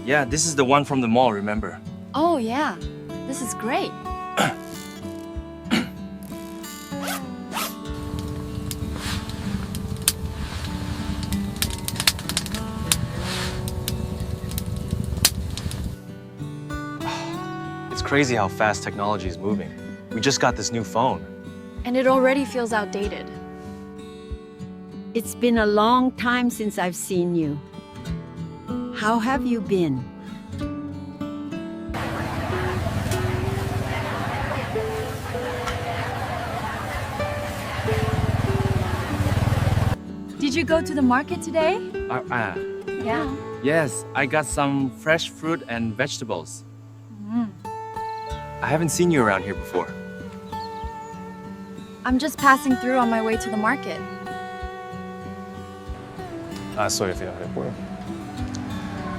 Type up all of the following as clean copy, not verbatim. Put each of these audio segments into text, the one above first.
Yeah, this is the one from the mall, remember? Oh yeah, this is great. It's crazy how fast technology is moving. We just got this new phone. And it already feels outdated. It's been a long time since I've seen you. How have you been? Did you go to the market today? Yeah. Yes, I got some fresh fruit and vegetables. I haven't seen you around here before. I'm just passing through on my way to the market. Sorry if you have it.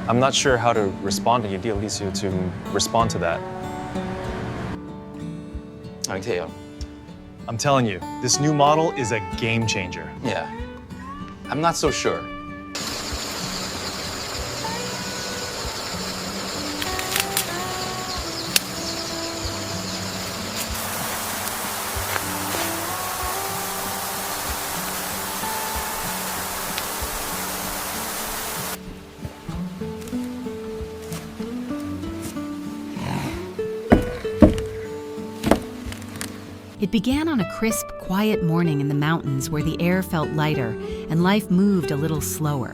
I'm not sure how to respond to you, Lythieuca, to respond to that. tieu. I'm telling you, this new model is a game changer. Yeah. I'm not so sure. It began on a crisp, quiet morning in the mountains where the air felt lighter and life moved a little slower.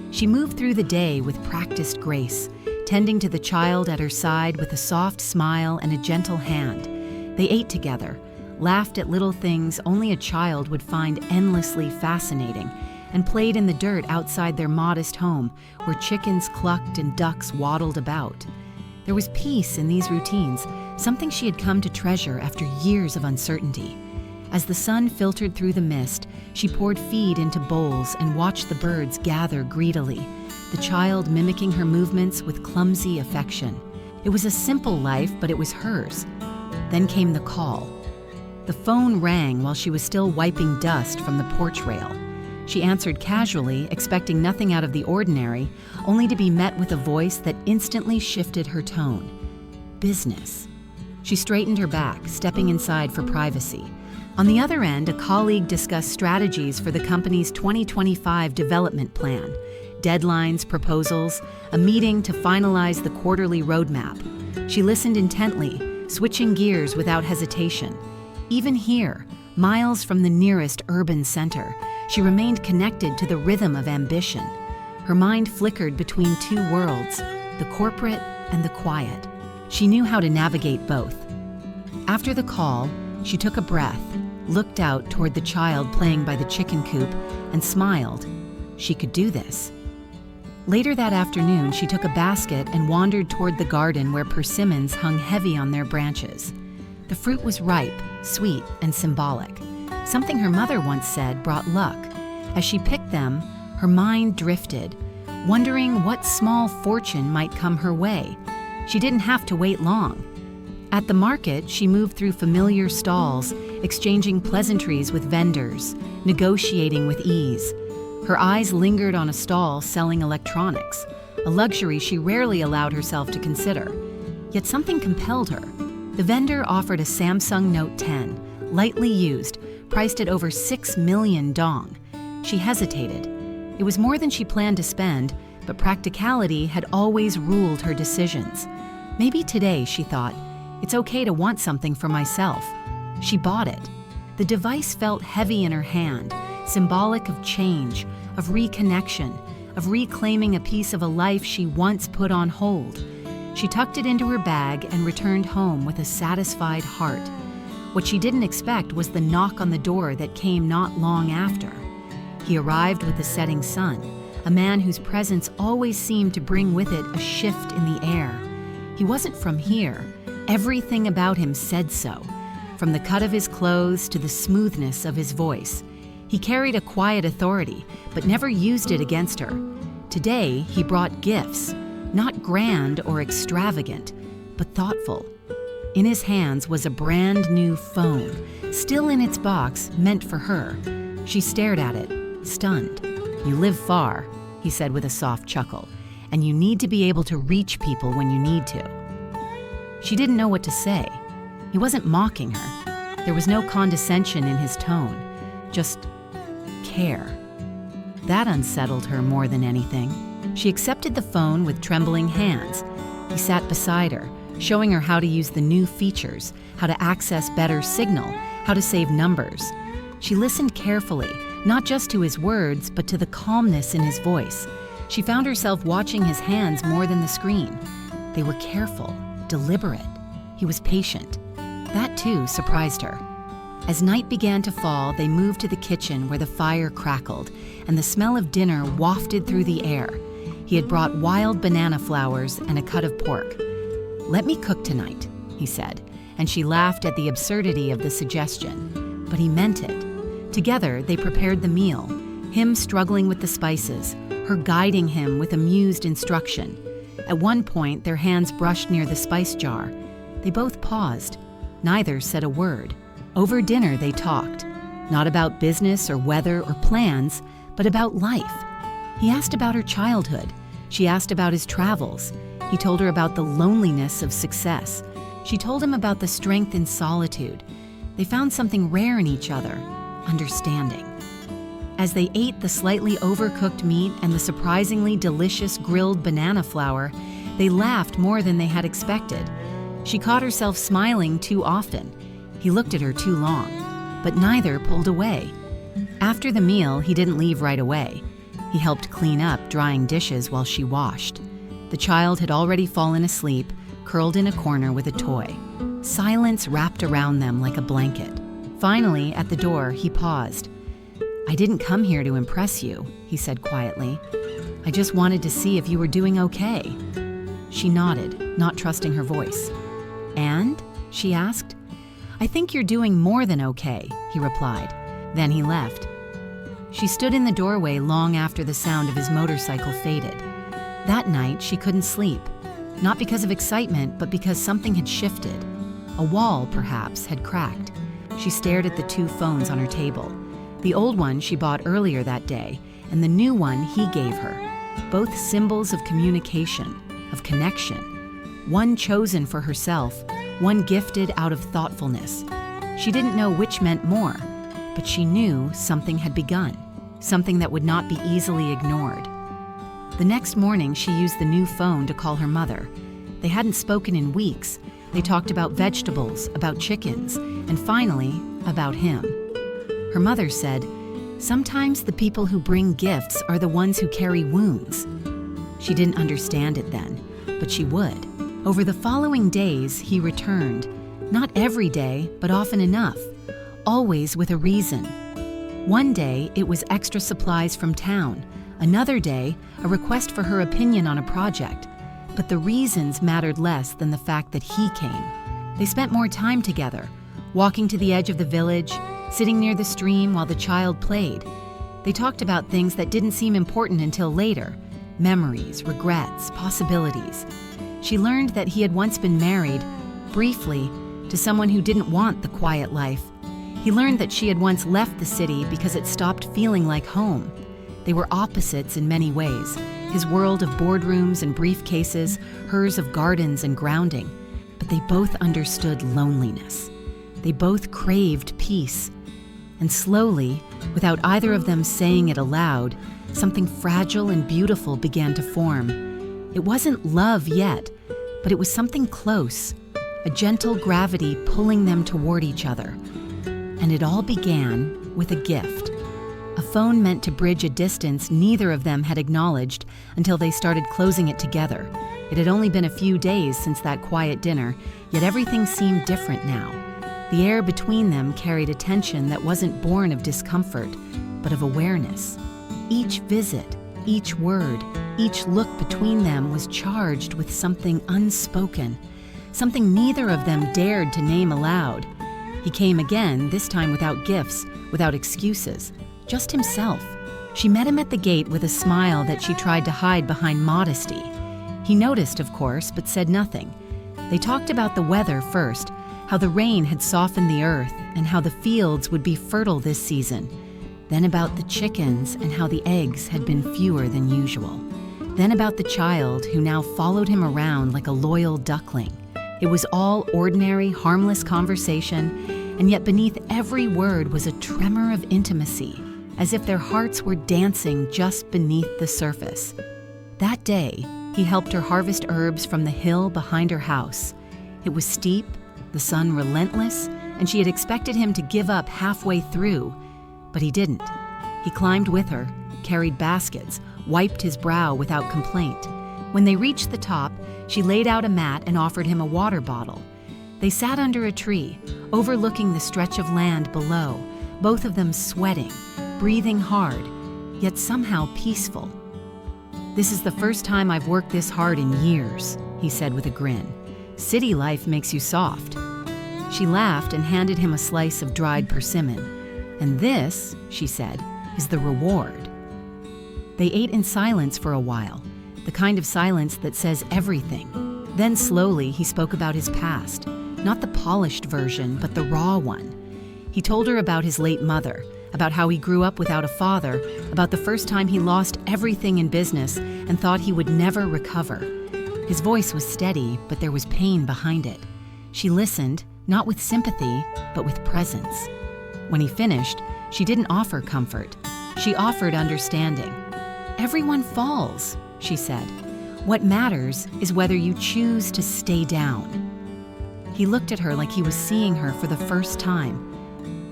She moved through the day with practiced grace, tending to the child at her side with a soft smile and a gentle hand. They ate together, laughed at little things only a child would find endlessly fascinating, and played in the dirt outside their modest home where chickens clucked and ducks waddled about. There was peace in these routines, something she had come to treasure after years of uncertainty. As the sun filtered through the mist, she poured feed into bowls and watched the birds gather greedily, the child mimicking her movements with clumsy affection. It was a simple life, but it was hers. Then came the call. The phone rang while she was still wiping dust from the porch rail. She answered casually, expecting nothing out of the ordinary, only to be met with a voice that instantly shifted her tone. Business. She straightened her back, stepping inside for privacy. On the other end, a colleague discussed strategies for the company's 2025 development plan, deadlines, proposals, a meeting to finalize the quarterly roadmap. She listened intently, switching gears without hesitation. Even here, miles from the nearest urban center, she remained connected to the rhythm of ambition. Her mind flickered between two worlds, the corporate and the quiet. She knew how to navigate both. After the call, she took a breath, looked out toward the child playing by the chicken coop, and smiled. She could do this. Later that afternoon, she took a basket and wandered toward the garden where persimmons hung heavy on their branches. The fruit was ripe, sweet, and symbolic. Something her mother once said brought luck. As she picked them, her mind drifted, wondering what small fortune might come her way. She didn't have to wait long. At the market, she moved through familiar stalls, exchanging pleasantries with vendors, negotiating with ease. Her eyes lingered on a stall selling electronics, a luxury she rarely allowed herself to consider. Yet something compelled her. The vendor offered a Samsung Note 10, lightly used, priced at over 6 million dong. She hesitated. It was more than she planned to spend, but practicality had always ruled her decisions. Maybe today, she thought, it's okay to want something for myself. She bought it. The device felt heavy in her hand, symbolic of change, of reconnection, of reclaiming a piece of a life she once put on hold. She tucked it into her bag and returned home with a satisfied heart. What she didn't expect was the knock on the door that came not long after. He arrived with the setting sun, a man whose presence always seemed to bring with it a shift in the air. He wasn't from here. Everything about him said so, from the cut of his clothes to the smoothness of his voice. He carried a quiet authority, but never used it against her. Today, he brought gifts, not grand or extravagant, but thoughtful. In his hands was a brand new phone, still in its box, meant for her. She stared at it, stunned. "You live far," he said with a soft chuckle. and you need to be able to reach people when you need to. She didn't know what to say. He wasn't mocking her. There was no condescension in his tone, just care. That unsettled her more than anything. She accepted the phone with trembling hands. He sat beside her, showing her how to use the new features, how to access better signal, how to save numbers. She listened carefully, not just to his words, but to the calmness in his voice. She found herself watching his hands more than the screen. They were careful, deliberate. He was patient. That, too, surprised her. As night began to fall, they moved to the kitchen where the fire crackled, and the smell of dinner wafted through the air. He had brought wild banana flowers and a cut of pork. "Let me cook tonight," he said, and she laughed at the absurdity of the suggestion. But he meant it. Together, they prepared the meal, him struggling with the spices, her guiding him with amused instruction. At one point, their hands brushed near the spice jar. They both paused. Neither said a word. Over dinner, they talked, not about business or weather or plans, but about life. He asked about her childhood. She asked about his travels. He told her about the loneliness of success. She told him about the strength in solitude. They found something rare in each other, understanding. As they ate the slightly overcooked meat and the surprisingly delicious grilled banana flour, they laughed more than they had expected. She caught herself smiling too often. He looked at her too long, but neither pulled away. After the meal, he didn't leave right away. He helped clean up, drying dishes while she washed. The child had already fallen asleep, curled in a corner with a toy. Silence wrapped around them like a blanket. Finally, at the door, he paused. "I didn't come here to impress you," he said quietly. "I just wanted to see if you were doing okay." She nodded, not trusting her voice. "And?" she asked. "I think you're doing more than okay," he replied. Then he left. She stood in the doorway long after the sound of his motorcycle faded. That night, she couldn't sleep, not because of excitement, but because something had shifted. A wall, perhaps, had cracked. She stared at the two phones on her table, the old one she bought earlier that day, and the new one he gave her, both symbols of communication, of connection. One chosen for herself, one gifted out of thoughtfulness. She didn't know which meant more, but she knew something had begun, something that would not be easily ignored. The next morning, she used the new phone to call her mother. They hadn't spoken in weeks. They talked about vegetables, about chickens, and finally, about him. Her mother said, "Sometimes the people who bring gifts are the ones who carry wounds." She didn't understand it then, but she would. Over the following days, he returned. Not every day, but often enough. Always with a reason. One day, it was extra supplies from town. Another day, a request for her opinion on a project. But the reasons mattered less than the fact that he came. They spent more time together, walking to the edge of the village, sitting near the stream while the child played. They talked about things that didn't seem important until later. Memories, regrets, possibilities. She learned that he had once been married, briefly, to someone who didn't want the quiet life. He learned that she had once left the city because it stopped feeling like home. They were opposites in many ways. His world of boardrooms and briefcases, hers of gardens and grounding. But they both understood loneliness. They both craved peace. And slowly, without either of them saying it aloud, something fragile and beautiful began to form. It wasn't love yet, but it was something close, a gentle gravity pulling them toward each other. And it all began with a gift. A phone meant to bridge a distance neither of them had acknowledged until they started closing it together. It had only been a few days since that quiet dinner, yet everything seemed different now. The air between them carried a tension that wasn't born of discomfort, but of awareness. Each visit, each word, each look between them was charged with something unspoken, something neither of them dared to name aloud. He came again, this time without gifts, without excuses, just himself. She met him at the gate with a smile that she tried to hide behind modesty. He noticed, of course, but said nothing. They talked about the weather first, how the rain had softened the earth and how the fields would be fertile this season. Then about the chickens and how the eggs had been fewer than usual. then about the child who now followed him around like a loyal duckling. It was all ordinary, harmless conversation, and yet beneath every word was a tremor of intimacy, as if their hearts were dancing just beneath the surface. That day, he helped her harvest herbs from the hill behind her house. It was steep, the sun relentless, and she had expected him to give up halfway through, but he didn't. He climbed with her, carried baskets, wiped his brow without complaint. When they reached the top, she laid out a mat and offered him a water bottle. They sat under a tree, overlooking the stretch of land below, both of them sweating, breathing hard, yet somehow peaceful. "This is the first time I've worked this hard in years," he said with a grin. "City life makes you soft." She laughed and handed him a slice of dried persimmon. "And this," she said, "is the reward." They ate in silence for a while, the kind of silence that says everything. Then slowly he spoke about his past, not the polished version, but the raw one. He told her about his late mother, about how he grew up without a father, about the first time he lost everything in business and thought he would never recover. His voice was steady, but there was pain behind it. She listened, not with sympathy, but with presence. When he finished, she didn't offer comfort. She offered understanding. "Everyone falls," she said. "What matters is whether you choose to stay down." He looked at her like he was seeing her for the first time.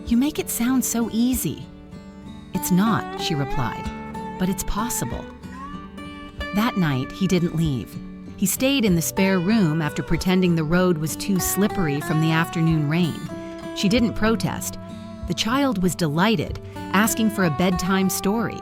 "You make it sound so easy." "It's not," she replied, "but it's possible." That night, he didn't leave. He stayed in the spare room after pretending the road was too slippery from the afternoon rain. She didn't protest. The child was delighted, asking for a bedtime story.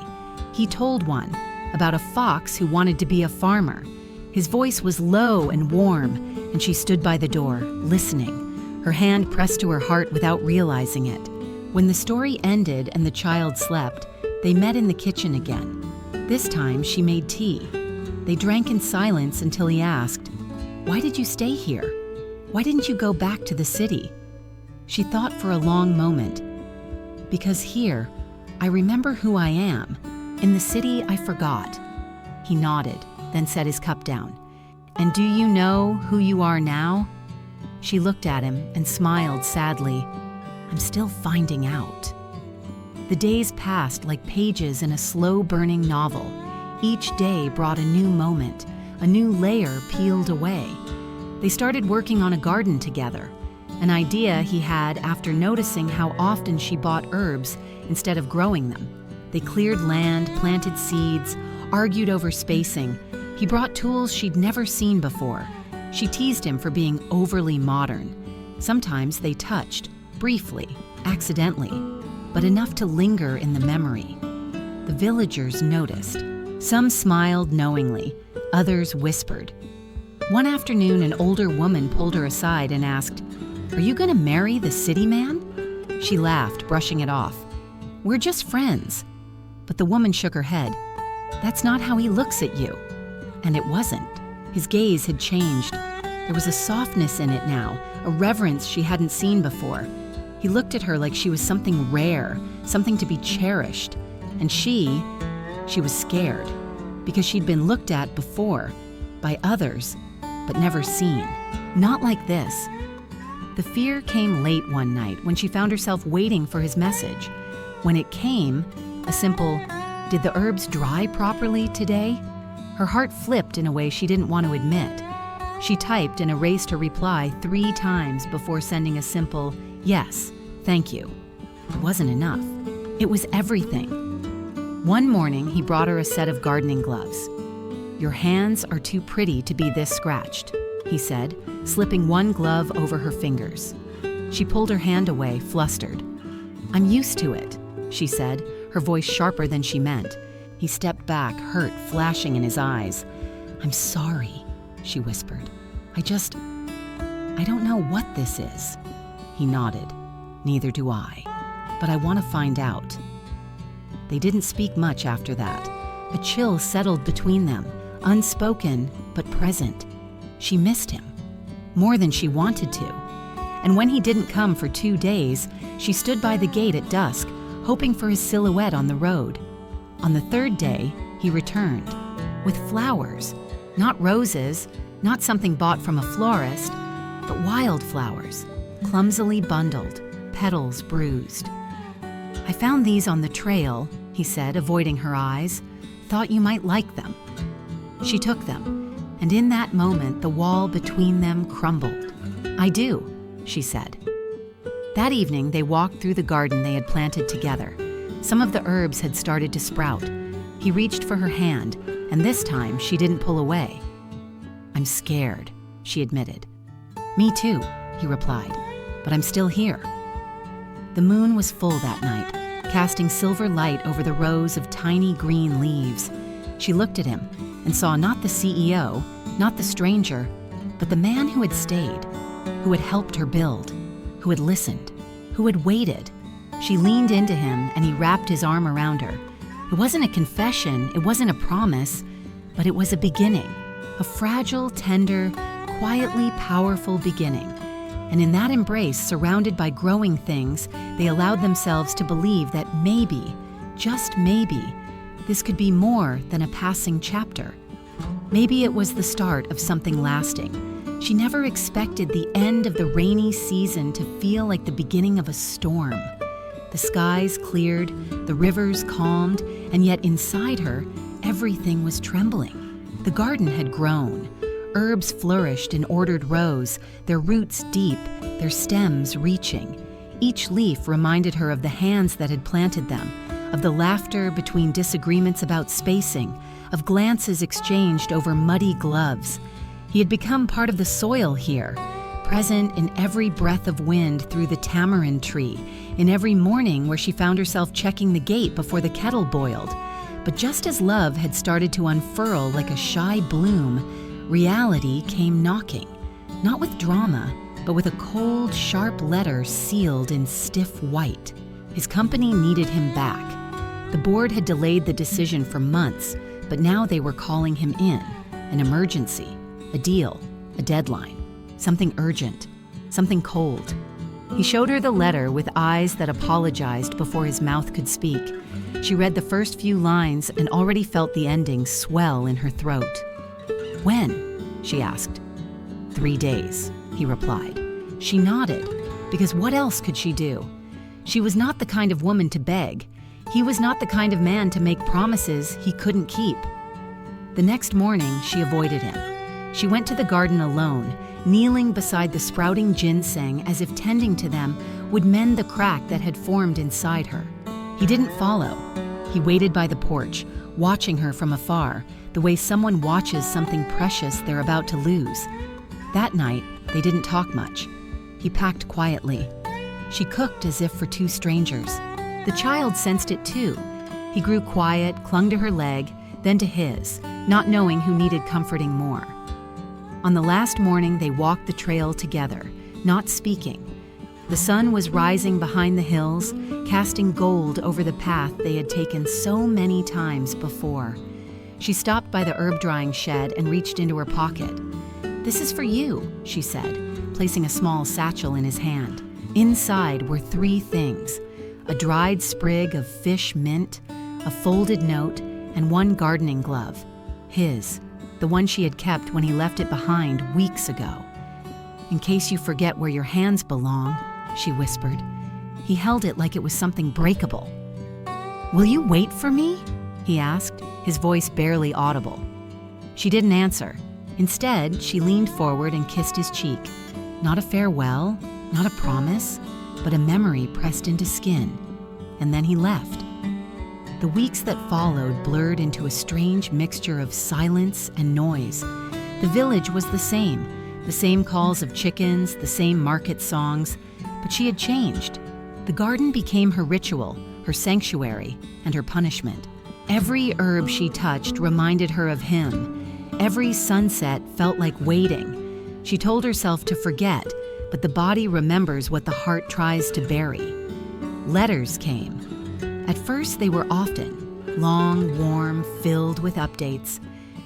He told one about a fox who wanted to be a farmer. His voice was low and warm, and she stood by the door, listening, her hand pressed to her heart without realizing it. When the story ended and the child slept, they met in the kitchen again. This time, she made tea. They drank in silence until he asked, "Why did you stay here? Why didn't you go back to the city?" She thought for a long moment. "Because here, I remember who I am. In the city, I forgot." He nodded, then set his cup down. "And do you know who you are now?" She looked at him and smiled sadly. "I'm still finding out." The days passed like pages in a slow-burning novel. Each day brought a new moment, a new layer peeled away. They started working on a garden together, an idea he had after noticing how often she bought herbs instead of growing them. They cleared land, planted seeds, argued over spacing. He brought tools she'd never seen before. She teased him for being overly modern. Sometimes they touched, briefly, accidentally, but enough to linger in the memory. The villagers noticed. Some smiled knowingly, others whispered. One afternoon, an older woman pulled her aside and asked, "Are you going to marry the city man?" She laughed, brushing it off. "We're just friends." But the woman shook her head. "That's not how he looks at you." And it wasn't. His gaze had changed. There was a softness in it now, a reverence she hadn't seen before. He looked at her like she was something rare, something to be cherished. And she was scared, because she'd been looked at before, by others, but never seen. Not like this. The fear came late one night when she found herself waiting for his message. When it came, a simple, "Did the herbs dry properly today?" Her heart flipped in a way she didn't want to admit. She typed and erased her reply 3 times before sending a simple, "Yes, thank you." It wasn't enough. It was everything. One morning, he brought her a set of gardening gloves. "Your hands are too pretty to be this scratched," he said, slipping one glove over her fingers. She pulled her hand away, flustered. "I'm used to it," she said, her voice sharper than she meant. He stepped back, hurt flashing in his eyes. "I'm sorry," she whispered. I don't know what this is." He nodded. "Neither do I, but I want to find out." They didn't speak much after that. A chill settled between them, unspoken but present. She missed him, more than she wanted to. And when he didn't come for 2 days, she stood by the gate at dusk, hoping for his silhouette on the road. On the 3rd day, he returned. with flowers, not roses, not something bought from a florist, but wildflowers, clumsily bundled, petals bruised. "I found these on the trail," he said, avoiding her eyes. "Thought you might like them." She took them, and in that moment the wall between them crumbled. "I do," she said. That evening they walked through the garden they had planted together. Some of the herbs had started to sprout. He reached for her hand, and this time she didn't pull away. "I'm scared," she admitted. "Me too," he replied, "but I'm still here." The moon was full that night, casting silver light over the rows of tiny green leaves. She looked at him and saw not the CEO, not the stranger, but the man who had stayed, who had helped her build, who had listened, who had waited. She leaned into him and he wrapped his arm around her. It wasn't a confession, it wasn't a promise, but it was a beginning, a fragile, tender, quietly powerful beginning. And in that embrace, surrounded by growing things, they allowed themselves to believe that maybe, just maybe, this could be more than a passing chapter. Maybe it was the start of something lasting. She never expected the end of the rainy season to feel like the beginning of a storm. The skies cleared, the rivers calmed, and yet inside her, everything was trembling. The garden had grown. Herbs flourished in ordered rows, their roots deep, their stems reaching. Each leaf reminded her of the hands that had planted them, of the laughter between disagreements about spacing, of glances exchanged over muddy gloves. He had become part of the soil here, present in every breath of wind through the tamarind tree, in every morning where she found herself checking the gate before the kettle boiled. But just as love had started to unfurl like a shy bloom, reality came knocking, not with drama, but with a cold, sharp letter sealed in stiff white. His company needed him back. The board had delayed the decision for months, but now they were calling him in. An emergency, a deal, a deadline, something urgent, something cold. He showed her the letter with eyes that apologized before his mouth could speak. She read the first few lines and already felt the ending swell in her throat. "When?" she asked. 3 days, he replied. She nodded, because what else could she do? She was not the kind of woman to beg. He was not the kind of man to make promises he couldn't keep. The next morning, she avoided him. She went to the garden alone, kneeling beside the sprouting ginseng as if tending to them would mend the crack that had formed inside her. He didn't follow. He waited by the porch, watching her from afar, the way someone watches something precious they're about to lose. That night, they didn't talk much. He packed quietly. She cooked as if for two strangers. The child sensed it too. He grew quiet, clung to her leg, then to his, not knowing who needed comforting more. On the last morning, they walked the trail together, not speaking. The sun was rising behind the hills, casting gold over the path they had taken so many times before. She stopped by the herb drying shed and reached into her pocket. "This is for you," she said, placing a small satchel in his hand. Inside were 3 things: a dried sprig of fish mint, a folded note, and 1 gardening glove. His, the one she had kept when he left it behind weeks ago. "In case you forget where your hands belong," she whispered. He held it like it was something breakable. "Will you wait for me?" he asked, his voice barely audible. She didn't answer. Instead, she leaned forward and kissed his cheek. Not a farewell, not a promise, but a memory pressed into skin. And then he left. The weeks that followed blurred into a strange mixture of silence and noise. The village was the same calls of chickens, the same market songs, but she had changed. The garden became her ritual, her sanctuary, and her punishment. Every herb she touched reminded her of him. Every sunset felt like waiting. She told herself to forget, but the body remembers what the heart tries to bury. Letters came. At first, they were often, long, warm, filled with updates.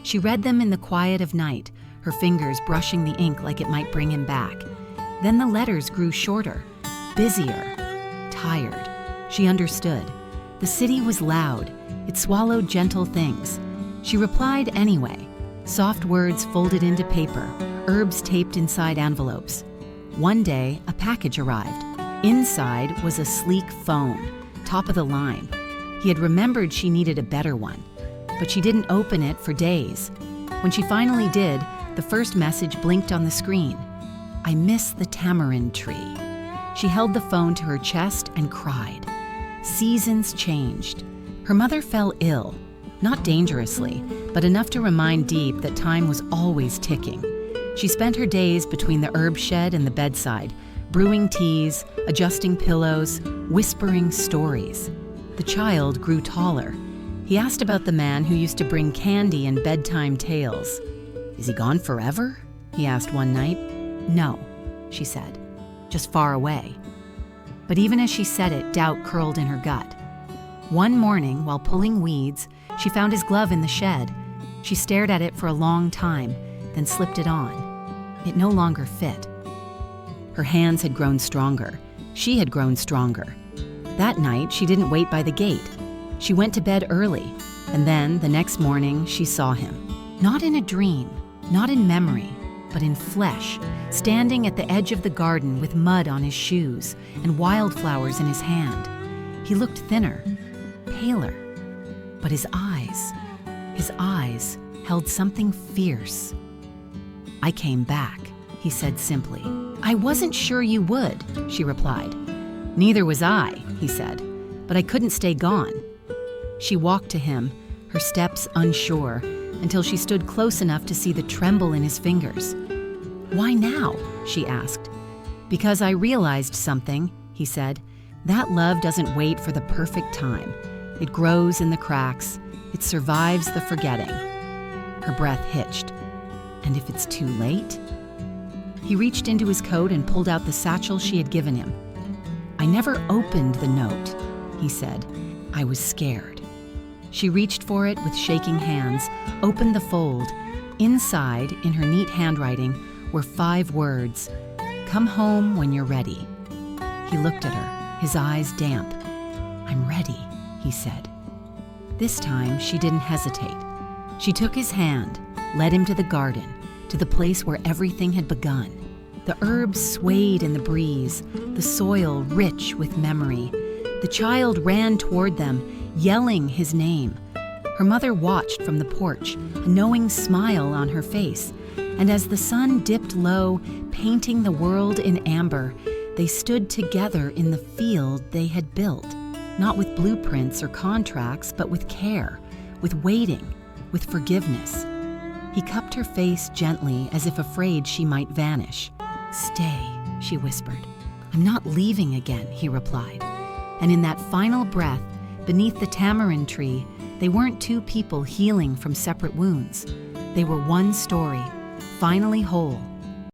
She read them in the quiet of night, her fingers brushing the ink like it might bring him back. Then the letters grew shorter, busier, tired. She understood. The city was loud. It swallowed gentle things. She replied anyway, soft words folded into paper, herbs taped inside envelopes. One day, a package arrived. Inside was a sleek phone, top of the line. He had remembered she needed a better one, but she didn't open it for days. When she finally did, the first message blinked on the screen. "I miss the tamarind tree." She held the phone to her chest and cried. Seasons changed. Her mother fell ill, not dangerously, but enough to remind Deep that time was always ticking. She spent her days between the herb shed and the bedside, brewing teas, adjusting pillows, whispering stories. The child grew taller. He asked about the man who used to bring candy and bedtime tales. "Is he gone forever?" he asked one night. "No," she said, "just far away." But even as she said it, doubt curled in her gut. One morning, while pulling weeds, she found his glove in the shed. She stared at it for a long time, then slipped it on. It no longer fit. Her hands had grown stronger. She had grown stronger. That night, she didn't wait by the gate. She went to bed early, and then, the next morning, she saw him. Not in a dream, not in memory, but in flesh, standing at the edge of the garden with mud on his shoes and wildflowers in his hand. He looked thinner, paler, but his eyes held something fierce. "I came back," he said simply. "I wasn't sure you would," she replied. "Neither was I," he said, "but I couldn't stay gone." She walked to him, her steps unsure, until she stood close enough to see the tremble in his fingers. "Why now?" she asked. "Because I realized something," he said. "That love doesn't wait for the perfect time. It grows in the cracks. It survives the forgetting." Her breath hitched. "And if it's too late?" He reached into his coat and pulled out the satchel she had given him. "I never opened the note," he said. "I was scared." She reached for it with shaking hands, opened the fold. Inside, in her neat handwriting, were 5 words: "Come home when you're ready." He looked at her, his eyes damp. "I'm ready," he said. This time, she didn't hesitate. She took his hand, led him to the garden, to the place where everything had begun. The herbs swayed in the breeze, the soil rich with memory. The child ran toward them, yelling his name. Her mother watched from the porch, a knowing smile on her face, and as the sun dipped low, painting the world in amber, they stood together in the field they had built, not with blueprints or contracts, but with care, with waiting, with forgiveness. He cupped her face gently as if afraid she might vanish. "Stay," she whispered. "I'm not leaving again," he replied. And in that final breath, beneath the tamarind tree, they weren't 2 people healing from separate wounds. They were one story, finally whole,